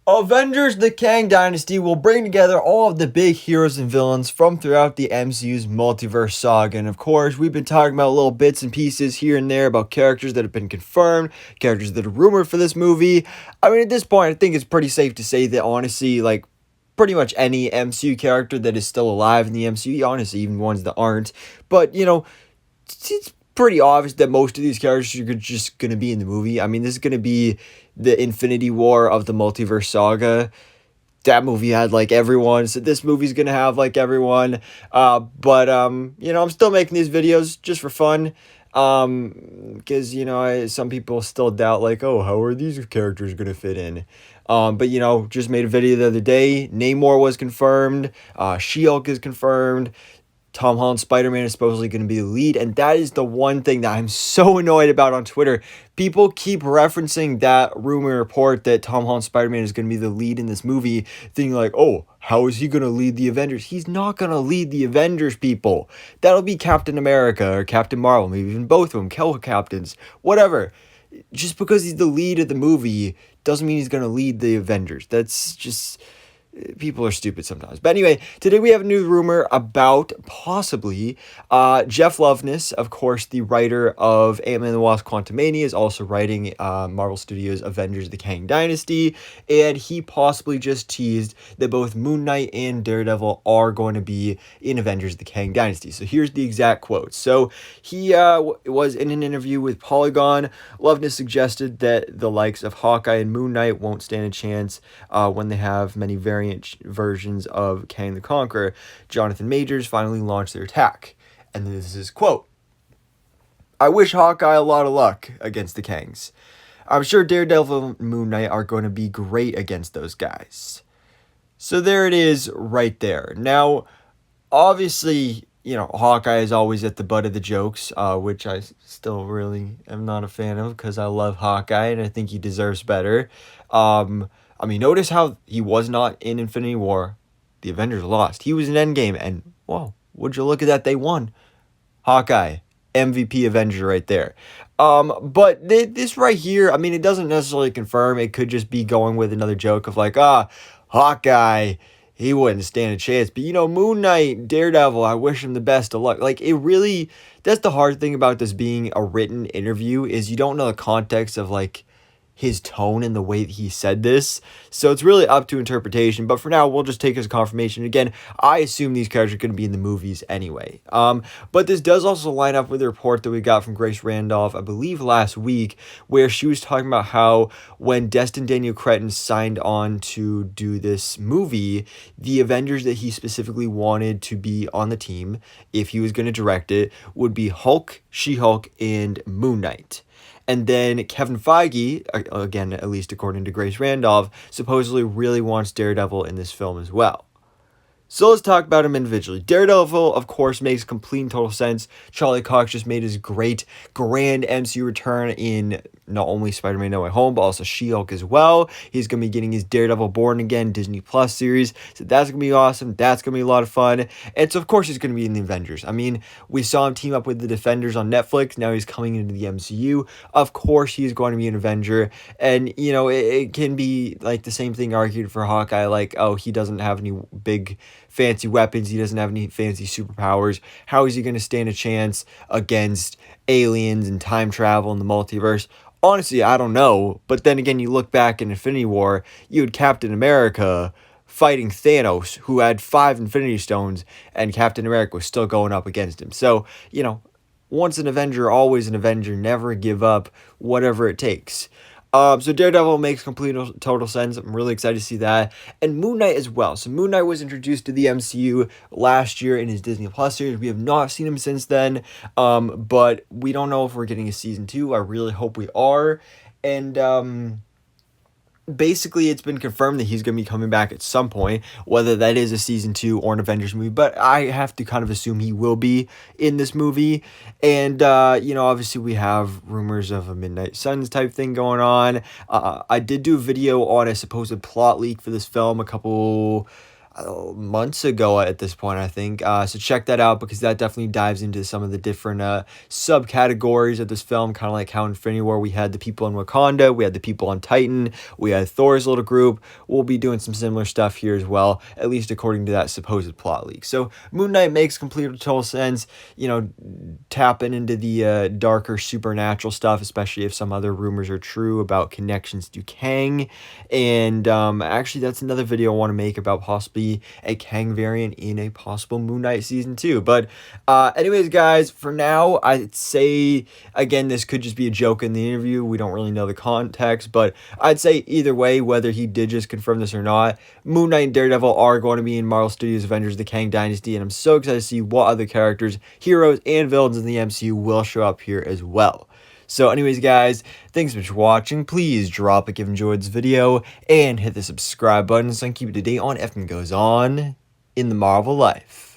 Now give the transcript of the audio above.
Avengers the Kang Dynasty will bring together all of the big heroes and villains from throughout the MCU's multiverse saga. And of course, we've been talking about little bits and pieces here and there about characters that have been confirmed, characters that are rumored for this movie. I mean, at this point, I think it's pretty safe to say that honestly, like, pretty much any MCU character that is still alive in the MCU, honestly, even ones that aren't. But, it's pretty obvious that most of these characters are just going to be in the movie. I mean, this is going to be the Infinity War of the multiverse saga. That movie had like everyone, so this movie's going to have like everyone. But I'm still making these videos just for fun. Because, some people still doubt, like, oh, how are these characters going to fit in? But just made a video the other day. Namor was confirmed. She-Hulk is confirmed. Tom Holland's Spider-Man is supposedly going to be the lead, and that is the one thing that I'm so annoyed about on Twitter. People keep referencing that rumor report that Tom Holland's Spider-Man is going to be the lead in this movie, thinking like, oh, how is he going to lead the Avengers? He's not going to lead the Avengers, people. That'll be Captain America or Captain Marvel, maybe even both of them, co-captains, whatever. Just because he's the lead of the movie doesn't mean he's going to lead the Avengers. That's just... People are stupid sometimes. But anyway, today we have a new rumor about possibly Jeff Loveness, of course, the writer of Ant-Man and the Wasp: Quantumania, is also writing Marvel Studios' Avengers: The Kang Dynasty, and he possibly just teased that both Moon Knight and Daredevil are going to be in Avengers: The Kang Dynasty. So here's the exact quote. So he was in an interview with Polygon. Loveness suggested that the likes of Hawkeye and Moon Knight won't stand a chance when they have many variant versions of Kang the Conqueror. Jonathan Majors finally launched their attack. And this is his quote. I wish Hawkeye a lot of luck against the Kangs. I'm sure Daredevil and Moon Knight are going to be great against those guys. So there it is right there. Now, obviously, Hawkeye is always at the butt of the jokes, which I still really am not a fan of because I love Hawkeye and I think he deserves better. Notice how he was not in Infinity War. The Avengers lost. He was in Endgame, and, whoa, would you look at that? They won. Hawkeye, MVP Avenger right there. But this right here, it doesn't necessarily confirm. It could just be going with another joke of like, Hawkeye, he wouldn't stand a chance. But, Moon Knight, Daredevil, I wish him the best of luck. Like, it really, that's the hard thing about this being a written interview is you don't know the context of, like, his tone and the way that he said this. So it's really up to interpretation. But for now, we'll just take as confirmation. Again, I assume these characters are going to be in the movies anyway. But this does also line up with the report that we got from Grace Randolph, I believe last week, where she was talking about how when Destin Daniel Cretton signed on to do this movie, the Avengers that he specifically wanted to be on the team, if he was going to direct it, would be Hulk, She-Hulk, and Moon Knight. And then Kevin Feige, again, at least according to Grace Randolph, supposedly really wants Daredevil in this film as well. So let's talk about him individually. Daredevil, of course, makes complete and total sense. Charlie Cox just made his great, grand MCU return in not only Spider-Man No Way Home, but also She-Hulk as well. He's going to be getting his Daredevil Born Again Disney Plus series. So that's going to be awesome. That's going to be a lot of fun. And so, of course, he's going to be in the Avengers. We saw him team up with the Defenders on Netflix. Now he's coming into the MCU. Of course, he's going to be an Avenger. And, it can be like the same thing argued for Hawkeye. Like, oh, he doesn't have any big fancy weapons. He doesn't have any fancy superpowers. How is he going to stand a chance against aliens and time travel and the multiverse? Honestly, I don't know. But then again, you look back in Infinity War, you had Captain America fighting Thanos, who had 5 Infinity Stones, and Captain America was still going up against him. So, once an Avenger, always an Avenger. Never give up, whatever it takes. So Daredevil makes complete total sense. I'm really excited to see that. And Moon Knight as well. So Moon Knight was introduced to the MCU last year in his Disney Plus series. We have not seen him since then. But we don't know if we're getting a season 2. I really hope we are. And basically it's been confirmed that he's going to be coming back at some point, whether that is a season 2 or an Avengers movie, but I have to kind of assume he will be in this movie. And obviously we have rumors of a Midnight Suns type thing going on. I did do a video on a supposed plot leak for this film months ago at this point, I think. So check that out because that definitely dives into some of the different subcategories of this film, kind of like how Infinity War we had the people in Wakanda, we had the people on Titan, we had Thor's little group. We'll be doing some similar stuff here as well, at least according to that supposed plot leak. So Moon Knight makes complete total sense, tapping into the darker supernatural stuff, especially if some other rumors are true about connections to Kang. And actually, that's another video I want to make about possibly a Kang variant in a possible Moon Knight season 2. But anyways, guys, for now, I'd say, again, this could just be a joke in the interview. We don't really know the context, but I'd say either way, whether he did just confirm this or not, Moon Knight and Daredevil are going to be in Marvel Studios' Avengers: The Kang Dynasty, and I'm so excited to see what other characters, heroes, and villains in the MCU will show up here as well. So anyways, guys, thanks so much for watching. Please drop a like if you enjoyed this video and hit the subscribe button so I can keep you up to date on everything that goes on in the Marvel life.